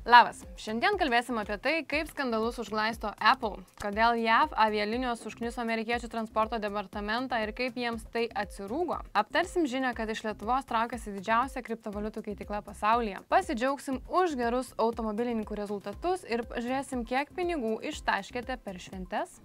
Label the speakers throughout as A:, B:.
A: Labas, šiandien kalbėsim apie tai, kaip skandalus užglaisto Apple, kodėl JAV avialinijos užkniso amerikiečių transporto departamentą ir kaip jiems tai atsirūgo. Aptarsim žinią, kad iš Lietuvos traukiasi didžiausia kriptovaliutų keitykla pasaulyje. Pasidžiaugsim už gerus automobilininkų rezultatus ir pažiūrėsim, kiek pinigų ištaškėte per šventes.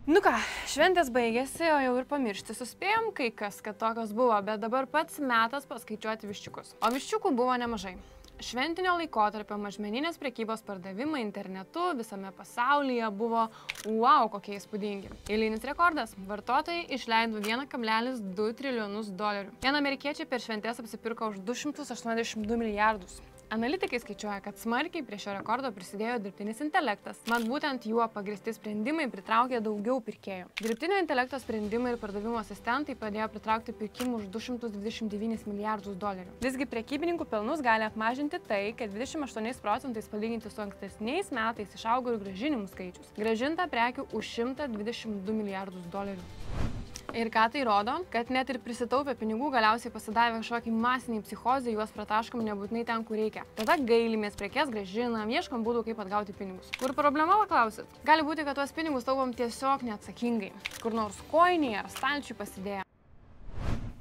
A: Nu ką, šventės baigėsi, o jau ir pamiršti suspėjom kai kas, kad tokios buvo, bet dabar pats metas paskaičiuoti viščiukus. O viščiukų buvo nemažai. Šventinio laikotarpio mažmeninės prekybos pardavimai internetu visame pasaulyje buvo wow kokie įspūdingi. Eilinis rekordas – vartotojai išleido $1,2 trilijonus. Vien amerikiečiai per šventes apsipirko už 282 milijardus. Analitikai skaičiuoja, kad smarkiai prie šio rekordo prisidėjo dirbtinis intelektas, mat būtent juo pagrįsti sprendimai pritraukė daugiau pirkėjų. Dirbtinio intelekto sprendimai ir pardavimo asistentai padėjo pritraukti pirkimų už $229 milijardus. Visgi prekybininkų pelnus gali apmažinti tai, kad 28% palyginti su ankstesniais metais išaugo ir grąžinimų skaičius. Grąžinta prekių už $122 milijardus. Ir ką tai rodo? Kad net ir prisitaupę pinigų galiausiai pasidavę kažkokį masinį psichozę, juos prataškom nebūtinai ten, kur reikia. Tada gailimės, prekes grąžinam, ieškom būdų, kaip atgauti pinigus. Kur problema, paklausit? Gali būti, kad tuos pinigus taupom tiesiog neatsakingai. Kur nors kojinėje ar stalčiui pasidėję.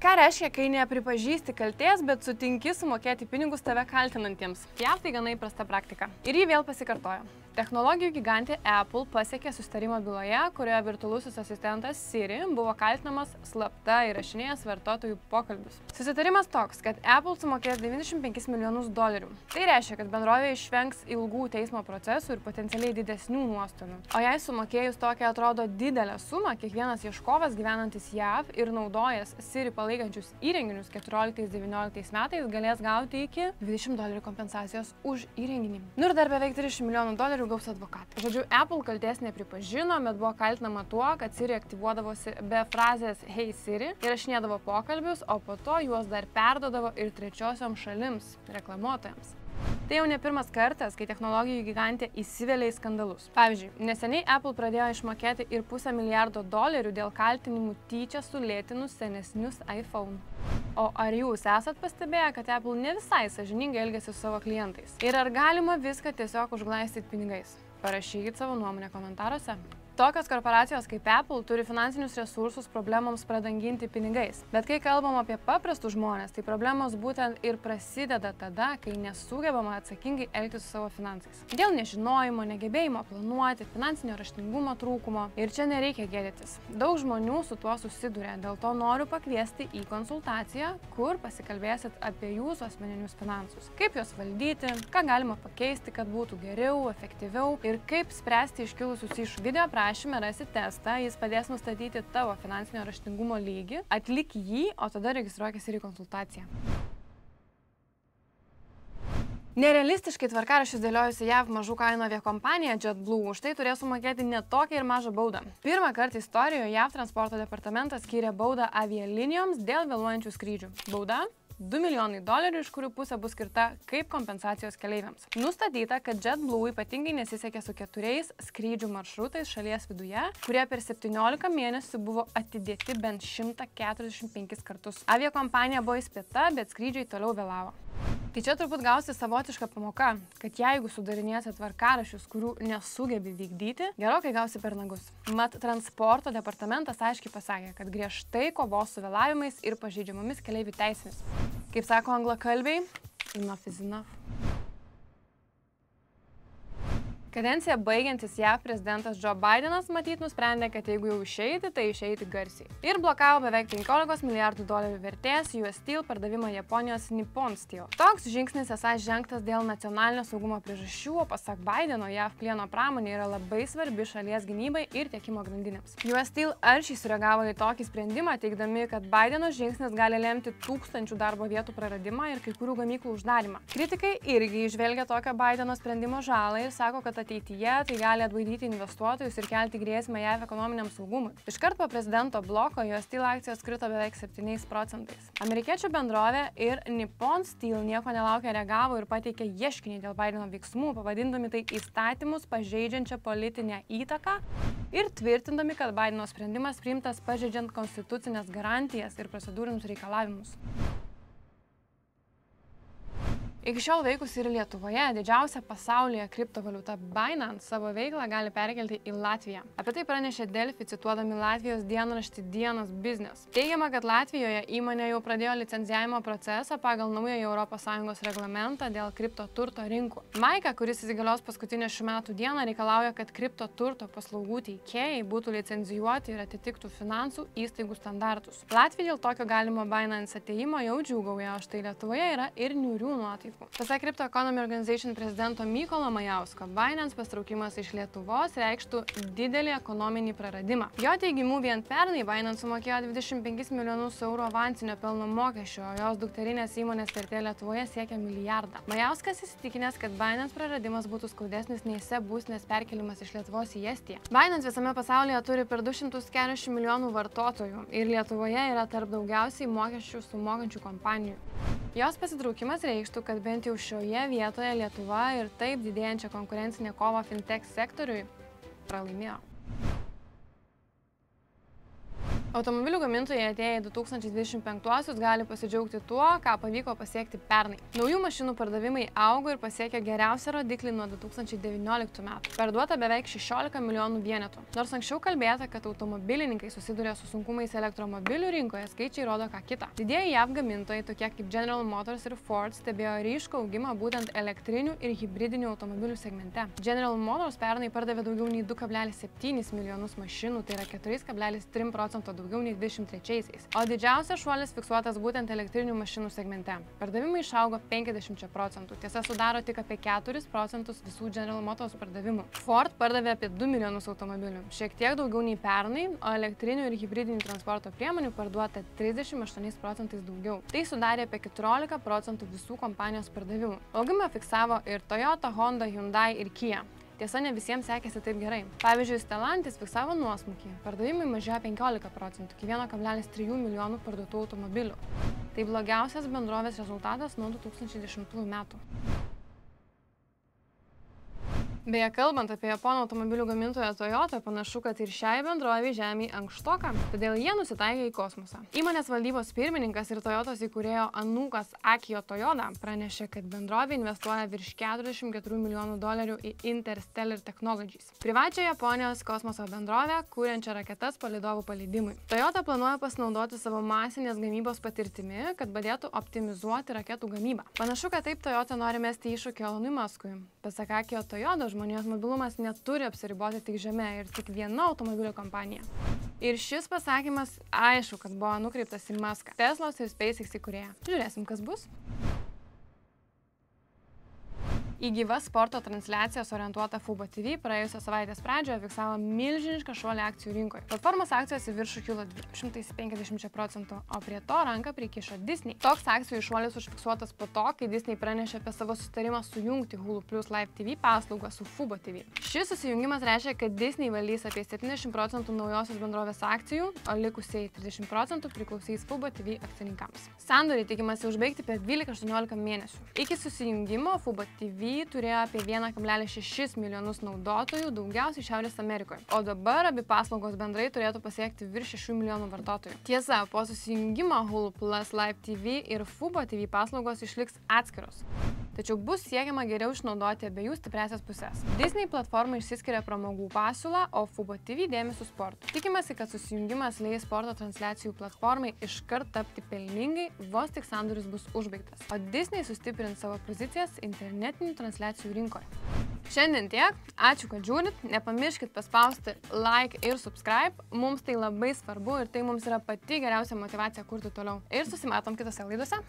A: Ką reiškia, kai nepripažįsti kaltės, bet sutinki sumokėti pinigus tave kaltinantiems? JAV tai gana įprasta praktika. Ir jį vėl pasikartojo. Technologijų gigantė Apple pasiekė susitarimą byloje, kurioje virtualusis asistentas Siri buvo kaltinamas slapta įrašinėjęs vartotojų pokalbius. Susitarimas toks, kad Apple sumokės $95 milijonus. Tai reiškia, kad bendrovė išvengs ilgų teismo procesų ir potencialiai didesnių nuostolių. O jei sumokėjus tokią atrodo didelę sumą, kiekvienas ieškovas gyvenantis JAV ir naudojęs Siri palaikančius įrenginius 14-19 metais galės gauti iki $20 kompensacijos už įrenginį. Nu ir dar beveik $30 milijonų gaus advokatai. Žodžiu, Apple kaltės nepripažino, bet buvo kaltinama tuo, kad Siri aktyvuodavosi be frazės Hey Siri, įrašinėdavo pokalbius, o po to juos dar perdodavo ir trečiosiom šalims, reklamuotojams. Tai jau ne pirmas kartas, kai technologijų gigantė įsivelia į skandalus. Pavyzdžiui, neseniai Apple pradėjo išmokėti ir $500 milijardo dėl kaltinimų tyčia sulėtinus senesnius iPhone. O ar jūs esat pastebėję, kad Apple ne visai sąžiningai elgiasi su savo klientais? Ir ar galima viską tiesiog užglaistyti pinigais? Parašykit savo nuomonę komentaruose. Tokios korporacijos kaip Apple turi finansinius resursus problemoms pradanginti pinigais. Bet kai kalbam apie paprastus žmonės, tai problemos būtent ir prasideda tada, kai nesugebama atsakingai elgtis su savo finansais. Dėl nežinojimo, negebėjimo planuoti, finansinio raštingumo trūkumo. Ir čia nereikia gėdytis. Daug žmonių su tuo susiduria, dėl to noriu pakviesti į konsultaciją, kur pasikalbėsit apie jūsų asmeninius finansus. Kaip juos valdyti, ką galima pakeisti, kad būtų geriau, efektyviau ir kaip spręsti iškilusius iš video aprašyme rasi testą, jis padės nustatyti tavo finansinio raštingumo lygį, atlik jį, o tada registruokis ir į konsultaciją. Nerealistiškai tvarkaraščius dėliojusi JAV mažų kainų aviakompanija JetBlue už tai turės sumokėti net tokią ir mažą baudą. Pirmą kartą istorijoje JAV transporto departamentas skyrė baudą avialinijoms dėl vėluojančių skrydžių. Bauda $2 milijonai, iš kurių pusė bus skirta kaip kompensacijos keleiviams. Nustatyta, kad JetBlue ypatingai nesisekė su 4 skrydžių maršrutais šalies viduje, kurie per 17 mėnesių buvo atidėti bent 145 kartus. Aviakompanija buvo įspėta, bet skrydžiai toliau vėlavo. Tai čia turbūt gausi savotiška pamoka, kad jeigu sudarinėsi tvarkaraščius, kurių nesugebi vykdyti, gerokai gausi per nagus. Mat, transporto departamentas aiškiai pasakė, kad griežtai kovos su vėlavimais ir pažeidžiamomis keleivių teisėmis. Kaip sako anglakalbiai, enough is enough. Kadenciją baigiantis JAV prezidentas Joe Bidenas matyt nusprendė, kad jeigu jau išeiti, tai išeiti garsiai. Ir blokavo beveik $15 milijardų vertės US Steel pardavimą Japonijos Nippon Steel. Toks žingsnis esą žengtas dėl nacionalinio saugumo priežasčių, o pasak Bideno, JAV plieno pramonė yra labai svarbi šalies gynybai ir tiekimo grandinėms. US Steel aršiai sureagavo į tokį sprendimą, teigdami, kad Bideno žingsnis gali lemti tūkstančių darbo vietų praradimą ir kai kurių gamyklų uždarymą. Kritikai irgi įžvelgia tokio Bideno sprendimo žalą ir sako, kad ateityje tai gali atbaidyti investuotojus ir kelti grėsmę JAV ekonominiam saugumui. Iškart po prezidento bloko US Steel akcijos krito beveik 7%. Amerikiečių bendrovė ir Nippon Steel nieko nelaukia reagavo ir pateikė ieškinį dėl Bideno veiksmų, pavadindami tai įstatymus pažeidžiančią politinę įtaką ir tvirtindami, kad Bideno sprendimas priimtas pažeidžiant konstitucinės garantijas ir procedūrinius reikalavimus. Iki šiol veikusi ir Lietuvoje, didžiausia pasaulyje kriptovaliuta Binance savo veiklą gali perkelti į Latviją. Apie tai pranešė Delfi, cituodami Latvijos dienraštį Dienos Business. Teigiama, kad Latvijoje įmonė jau pradėjo licenzijavimo procesą pagal naująjį ES reglamentą dėl kriptoturto rinkų. Maika, kuris įsigalios paskutinę šių metų dieną, reikalauja, kad kriptoturto paslaugų teikėjai būtų licenzijuoti ir atitiktų finansų įstaigų standartus. Latvija dėl tokio galimo Binance ateimo jau džiūgauja, o štai Lietuvoje yra ir niūrių nuotaikų. Pasak Crypto Economy Organization prezidento Mykolo Majausko, Binance pastraukimas iš Lietuvos reikštų didelį ekonominį praradimą. Jo teigimu, vien pernai Binance sumokėjo 25 milijonus eurų avansinio pelno mokesčio, o jos dukterinės įmonės vertė Lietuvoje siekia milijardą. Majauskas įsitikinęs, kad Binance praradimas būtų skaudesnis nei SEB būstinės perkelimas iš Lietuvos į Estiją. Binance visame pasaulyje turi per 240 milijonų vartotojų ir Lietuvoje yra tarp daugiausiai mokesčių sumokančių kompanijų. Jos pasitraukimas reikštų, kad bent jau šioje vietoje Lietuva ir taip didėjančią konkurencinę kovą fintech sektoriui pralaimėjo. Automobilių gamintojai atėję į 2025-uosius gali pasidžiaugti tuo, ką pavyko pasiekti pernai. Naujų mašinų pardavimai augo ir pasiekė geriausią rodiklį nuo 2019 metų. Parduota beveik 16 milijonų vienetų. Nors anksčiau kalbėta, kad automobilininkai susiduria su sunkumais elektromobilių rinkoje, skaičiai rodo ką kitą. Didieji JAV gamintojai, tokie kaip General Motors ir Ford, stebėjo ryškų augimą būtent elektrinių ir hibridinių automobilių segmente. General Motors pernai pardavė daugiau nei 2,7 milijonus mašinų, tai yra 4,3% daugiau nei 23-aisiais. O didžiausias šuolis fiksuotas būtent elektrinių mašinų segmente. Pardavimai išaugo 50%, tiesa sudaro tik apie 4% visų General Motors pardavimų. Ford pardavė apie 2 milijonus automobilių, šiek tiek daugiau nei pernai, o elektrinių ir hibridinių transporto priemonių parduota 38% daugiau. Tai sudarė apie 14% visų kompanijos pardavimų. Augimą fiksavo ir Toyota, Honda, Hyundai ir Kia. Tiesa, ne visiems sekėsi taip gerai. Pavyzdžiui, Stellantis fiksavo nuosmukį. Pardavimai mažėjo 15%, iki 1,3 milijonų parduotų automobilių. Tai blogiausias bendrovės rezultatas nuo 2010 metų. Beje, kalbant apie japonų automobilių gamintoją Toyota, panašu, kad ir šiai bendrovei žemėje ankštoka, todėl jie nusitaikė į kosmosą. Įmonės valdybos pirmininkas ir Toyotos įkūrėjo anūkas Akio Toyoda pranešė, kad bendrovė investuoja virš $44 milijonų į Interstellar Technologies, privačią Japonijos kosmoso bendrovę, kuriančią raketas palydovų paleidimui. Toyota planuoja pasinaudoti savo masinės gamybos patirtimi, kad padėtų optimizuoti raketų gamybą. Panašu, kad taip Toyota nori mesti iššūkį Elonui Muskui. Pasak Akio Toyoda, žmonijos mobilumas neturi apsiriboti tik žeme ir tik viena automobilio kompanija. Ir šis pasakymas aišku, kad buvo nukreiptas į Muską, Teslos ir SpaceX įkūrėją. Žiūrėsim, kas bus. Į gyvas sporto transliacijas orientuota Fubo TV praėjusios savaitės pradžioje fiksavo milžinišką šuolį akcijų rinkoje. Platformos akcijos į viršų kilo 250%, o prie to ranką prikišo Disney. Toks akcijų šuolis užfiksuotas po to, kai Disney pranešė apie savo susitarimą sujungti Hulu Plus Live TV paslaugą su Fubo TV. Šis susijungimas reiškia, kad Disney valdys apie 70% naujosios bendrovės akcijų, o likusiai 30% priklausys Fubo TV akcininkams. Sandorį tikimasi užbaigti per 12-18 mėnesių. Iki susijungimo Fubo TV turėjo apie 1,6 milijonus naudotojų, daugiausiai Šiaurės Amerikoje. O dabar abi paslaugos bendrai turėtų pasiekti virš 6 milijonų vartotojų. Tiesa, po susijungimo Hulu Plus Live TV ir Fubo TV paslaugos išliks atskiros. Tačiau bus siekiama geriau išnaudoti abiejų stipriasias pusės. Disney platforma išsiskiria pramogų pasiūlą, o Fubo TV dėmesiu sportui. Tikimasi, kad susijungimas leis sporto transliacijų platformai iškart tapti pelningai, vos tik sandoris bus užbaigtas. O Disney sustiprins savo pozicijas internetinių transliacijų rinkoje. Šiandien tiek. Ačiū, kad žiūrit. Nepamirškit paspausti like ir subscribe. Mums tai labai svarbu ir tai mums yra pati geriausia motyvacija kurti toliau. Ir susimatom kitose laidose.